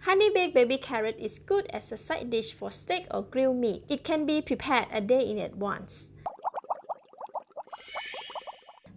Honey baked baby carrot is good as a side dish for steak or grilled meat. It can be prepared a day in advance.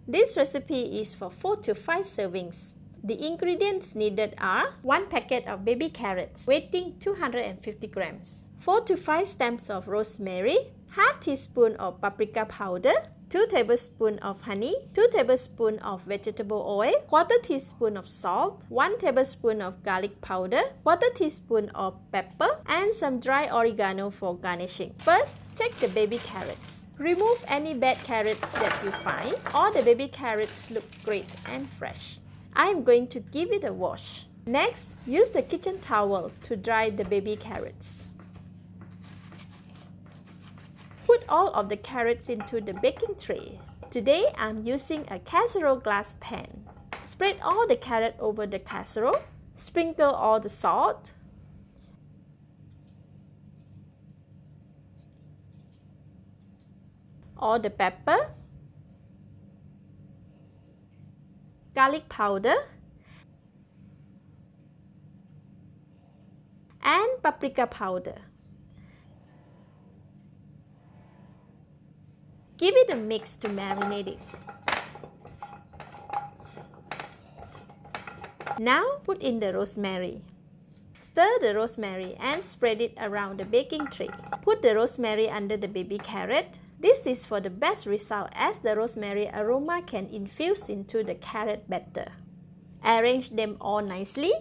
This recipe is for 4 to 5 servings. The ingredients needed are 1 packet of baby carrots weighing 250 grams, 4 to 5 stems of rosemary, half teaspoon of paprika powder, 2 tablespoons of honey, 2 tablespoons of vegetable oil, quarter teaspoon of salt, 1 tablespoon of garlic powder, quarter teaspoon of pepper, and some dry oregano for garnishing. First, check the baby carrots. Remove any bad carrots that you find. All the baby carrots look great and fresh. I am going to give it a wash. Next, use the kitchen towel to dry the baby carrots. Put all of the carrots into the baking tray. Today, I'm using a casserole glass pan. Spread all the carrot over the casserole. Sprinkle all the salt, all the pepper, garlic powder, and paprika powder. Give it a mix to marinate it. Now put in the rosemary. Stir the rosemary and spread it around the baking tray. Put the rosemary under the baby carrot. This is for the best result as the rosemary aroma can infuse into the carrot batter. Arrange them all nicely.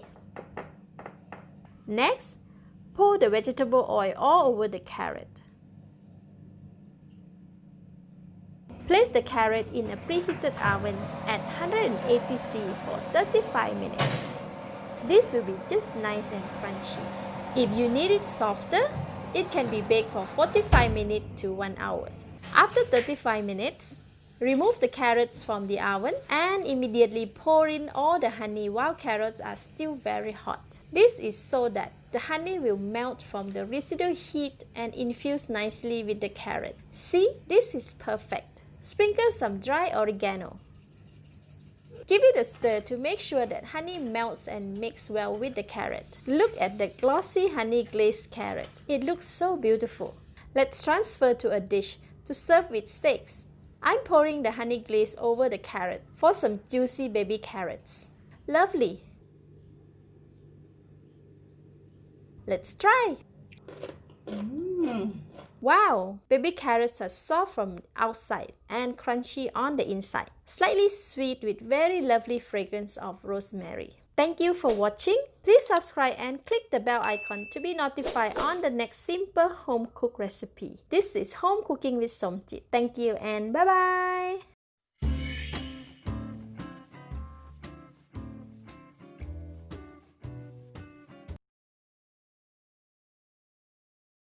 Next, pour the vegetable oil all over the carrot. Place the carrot in a preheated oven at 180 C for 35 minutes. This will be just nice and crunchy. If you need it softer, it can be baked for 45 minutes to 1 hour. After 35 minutes, remove the carrots from the oven and immediately pour in all the honey while carrots are still very hot. This is so that the honey will melt from the residual heat and infuse nicely with the carrot. See, this is perfect. Sprinkle some dry oregano. Give it a stir to make sure that honey melts and mix well with the carrot. Look at the glossy honey glazed carrot. It looks so beautiful. Let's transfer to a dish to serve with steaks. I'm pouring the honey glaze over the carrot for some juicy baby carrots. Lovely! Let's try! Wow! Baby carrots are soft from outside and crunchy on the inside. Slightly sweet with very lovely fragrance of rosemary. Thank you for watching. Please subscribe and click the bell icon to be notified on the next simple home cooked recipe. This is Home Cooking with Somjit. Thank you and bye-bye!